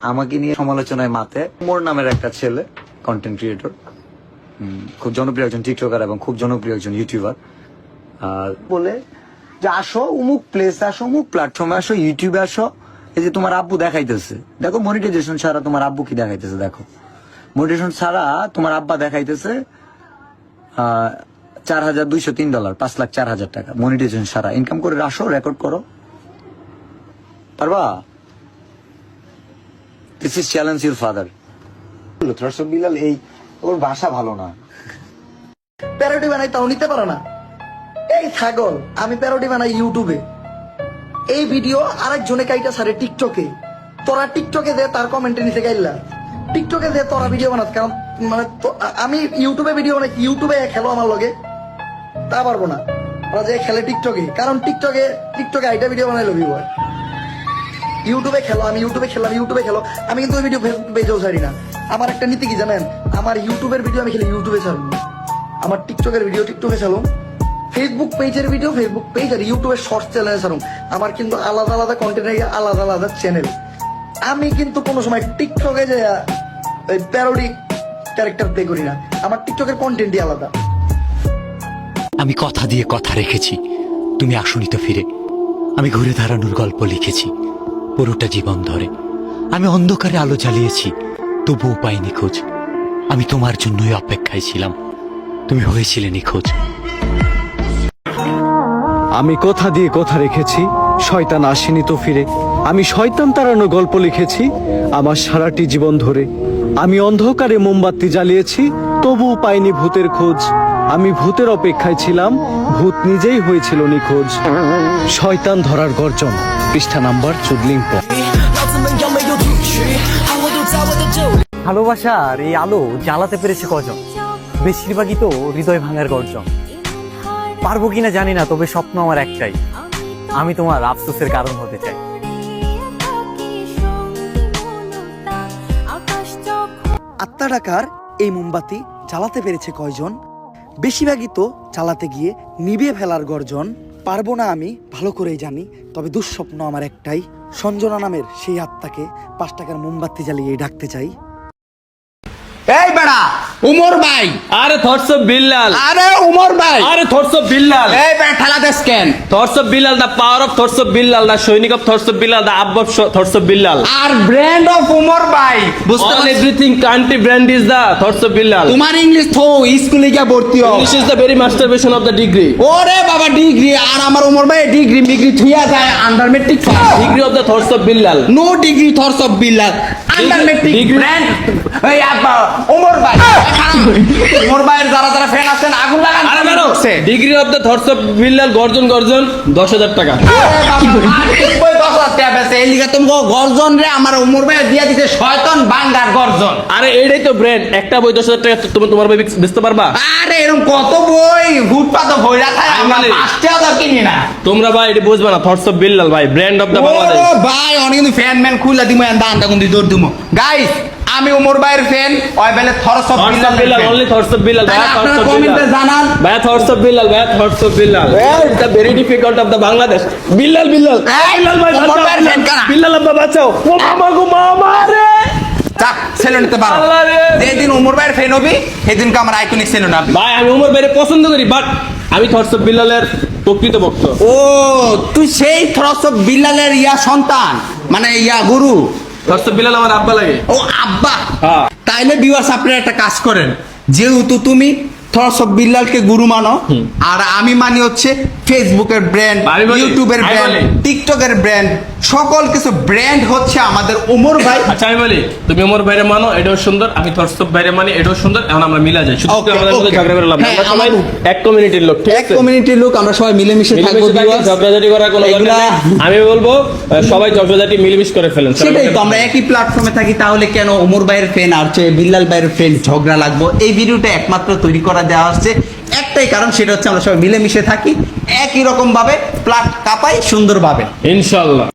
আমাকে নিয়ে সমালোচনায় মাতে মোর নামের একটা ছেলে কন্টেন্ট ক্রিয়েটর, খুব জনপ্রিয় একজন টিকটকার এবং খুব জনপ্রিয় একজন ইউটিউবার, বলে যে আসো অমুক প্লেসে আসো, অমুক প্ল্যাটফর্মে আসো, ইউটিউবে আসো, এই যে তোমার আব্বু দেখাইতেছে, দেখো মনিটাইজেশন ছাড়া তোমার আব্বু কি দেখাইতেছে, দেখো মনিটাইজেশন ছাড়া তোমার আব্বা দেখাইতেছে $4,203, $5,04,000 টাকা মনিটাইজেশন ছাড়া ইনকাম করে আসো, রেকর্ড করো, পারবা? This is challenge your father. Bilal এই ওর ভাষা ভালো না, প্যারোডি বানাই তাও নিতে পারো না। এই ছাগল, আমি প্যারোডি বানাই ইউটিউবে, এই ভিডিও আরেকজনে কাইটা সারে টিকটকে, তোরা টিকটকে দে তার কমেন্টে নিচে গাইলা, টিকটকে দে তোরা ভিডিও বানাত, কারণ মানে আমি ইউটিউবে ভিডিও বানাই, ইউটিউবে খেলো আমার লগে তা পারবো না, ওরা যে খেলে টিকটকে, কারণ টিকটকে আইটা ভিডিও বানাইলো ভিউয়ার, ইউটিউবে খেলো, আমি ইউটিউবে খেলাম, ইউটিউবে খেলো, আমি কিন্তু ওই ভিডিও ফেসবুক পেজেও ছাড়ি না। আমার একটা নীতি কি জানেন, আমার ইউটিউবের ভিডিও আমি খেলে ইউটিউবে ছাড়ব, আমার টিকটকের ভিডিও টিকটকে ছাড়ুন, ফেসবুক পেজের ভিডিও ফেসবুক পেজ আর ইউটিউবের শর্টস চ্যানেলে ছাড়ুন। আমার কিন্তু আলাদা আলাদা কন্টেন্ট, আলাদা আলাদা চ্যানেল। আমি কিন্তু কোনো সময় টিকটকে যে ওই প্যারোডি ক্যারেক্টার প্লে করি না, আমার টিকটকের কন্টেন্টই আলাদা। আমি কথা দিয়ে কথা রেখেছি, তুমি আসনি তো ফিরে। আমি ঘুরে দাঁড়ানোর গল্প লিখেছি পুরোটা জীবন ধরে। আমি অন্ধকারে আলো জ্বালিয়েছি, তবুও পাইনি খোঁজ। আমি তোমার জন্যই অপেক্ষায় ছিলাম, তুমি হয়েছিলে নিখোঁজ। আমি কথা দিয়ে কথা রেখেছি, শয়তান আসেনি তো ফিরে। আমি শয়তান তাড়ানোর গল্প লিখেছি আমার সারাটি জীবন ধরে। আমি অন্ধকারে মোমবাতি জ্বালিয়েছি, তবুও পাইনি ভূতের খোঁজ। আমি ভূতের অপেক্ষায় ছিলাম, ভূত নিজেই হয়েছিল নিখোঁজ। শয়তান ধরার গর্জন, পৃষ্ঠা নাম্বার 14। ভালোবাসার এই আলো জ্বালাতে পেরেছে কজন, বেশিরভাগই তো হৃদয় ভাঙার গর্জন। পারবো কিনা জানি না, তবে স্বপ্ন আমার একটাই, আমি তোমার আফসোসের কারণ হতে চাই। আত্মা ডাকার এই মোমবাতি জ্বালাতে পেরেছে কয়জন, বেশিরভাগই তো চালাতে গিয়ে নিভে ফেলার গর্জন। পারবো না আমি ভালো করেই জানি, তবে দুঃস্বপ্ন আমার একটাই, সঞ্জনা নামের সেই আত্মাকে 5 টাকার মোমবাতি জ্বালিয়ে ডাকতে চাই। এই বেড়া উমর ভাই, আরে থটস অফ বিল্লাল, আরে উমর ভাই, আরে থটস অফ বিল্লাল, এই বেড়া ঠেলা দেশ কেন? Thoughts of Billal, the power of thoughts of Billal, the সৈনিক of thoughts of Billal, the আব্বা অফ থটস অফ বিল্লাল, আর ব্র্যান্ড অফ উমর ভাই, বুঝতে অল পারছিস? Everything country brand is the thoughts of Billal. তোমার ইংলিশ থো, স্কুলে গিয়ে ভর্তি হও। This is the very masturbation of the degree, ওরে বাবা ডিগ্রি, আর আমার উমর ভাই ডিগ্রি মিগ্রি থুইয়া যায় under matric pass. Degree of the thoughts of Billal, no degree thoughts of Billal, under matric Degree- brand. এই আব্বা উমর ভাই, উমর ভাইয়ের যারা যারা ফ্যান আছেন আগুন লাগান। আরে বেরো, degree of the thoughts of Billal, গর্জন গর্জন 10,000 টাকা। গর্জন রে আমার উমর ভাই দিয়া দিছে শয়তান বাঙ্গার গর্জন। আরে এইটাই তো ব্র্যান্ড, একটা বই 10,000 টাকা, তুমি তোমার বই বেচতে পারবা? আরে এরকম কত বই ফুটপাতে বই রাখা, আমরা মানে- 5,000 কিনি না। তোমরা ভাই এটা বুঝবা না, থটস অফ বিল্লাল ভাই ব্র্যান্ড অফ দ্য বাংলাদেশ। ও ভাই অনেক কিন্তু ফ্যান ম্যান খুলে দিমু এন্ড আন্দা কোন দি দৌড় দিমু। গাইস আমি উমর ভাইয়ের ফ্যান, ওই বেলে thoughts of thoughts of Billal, only thoughts of Billal, ভাই থটস আপনারা অফ কমেন্টে বিল্লাল জানান। ভাই, থটস অফ বিল্লাল, ভাই thoughts of Billal, it's the very difficult of the Bangladesh. Billal Billal Billal ভাই উমর বাঁচাও, ভাইয়ের fan কারা? বিল্লাল আব্বা বাঁচাও, ও মামা গো মামা রে, যাক সেলুন নিতে পারো। আল্লাহ রে। যেদিন উমর ভাইয়ের ফ্যান হবি সেদিনকে আমার আইকনিক সেলুন আপনি। ভাই আমি উমর ভাইরে পছন্দ করি, বাট আমি থটস অফ বিল্লালের প্রকৃত ভক্ত। ও তুই সেই থরস অফ বিল্লালের ইয়া সন্তান, মানে ইয়া গুরু। থটস অফ বিল্লাল আমার আব্বা লাগে। ও আব্বা, হ্যাঁ। তাইলে ভিউয়ার্স আপনারা একটা কাজ করেন, যেহেতু তুমি থরস অফ বিল্লালকে গুরু মানো, আর আমি মানি হচ্ছে ফেসবুকের ব্র্যান্ড, আমি বলি, ইউটিউবের আমি ব্র্যান্ড, বলি। টিকটকের ব্র্যান্ড, সকল কিছু ব্র্যান্ড হচ্ছে আমাদের উমর ভাই। আচ্ছা আমি বলি, তুমি উমর ভাইরে মানো, এটাও সুন্দর, আমি থটস অফ ভাইরে মানি, এটাও সুন্দর, এখন আমরা মিলা যাই, শুধু Okay, আমাদের মধ্যে okay. ঝগড়া করে লাভ নেই। হ্যাঁ, আমরা সবাই আমার- এক কমিউনিটির লোক, ঠিক এক আছে? কমিউনিটির লোক, আমরা সবাই মিলেমিশে থাকবো মিলেমিশে থাকি, viewers। ঝগড়াঝাটি করার কোনো দরকার এগুলা- নেই। আমি বলবো সবাই ঝগড়াঝাটি মিলেমিশ করে ফেলেন। সেটাই তো, আমরা একই প্ল্যাটফর্মে থাকি, তাহলে কেন উমর ভাইয়ের ফ্যান আর বিল্লাল ভাইয়ের ফ্যান ঝগড়া লাগবো? এই ভিডিওটা একমাত্র তৈরি করা দেওয়া হচ্ছে একটাই কারণ, সেটা হচ্ছে আমরা সবাই মিলেমিশে থাকি, একই রকম ভাবে প্লাট কাপাই সুন্দরভাবে। ইনশাআল্লাহ।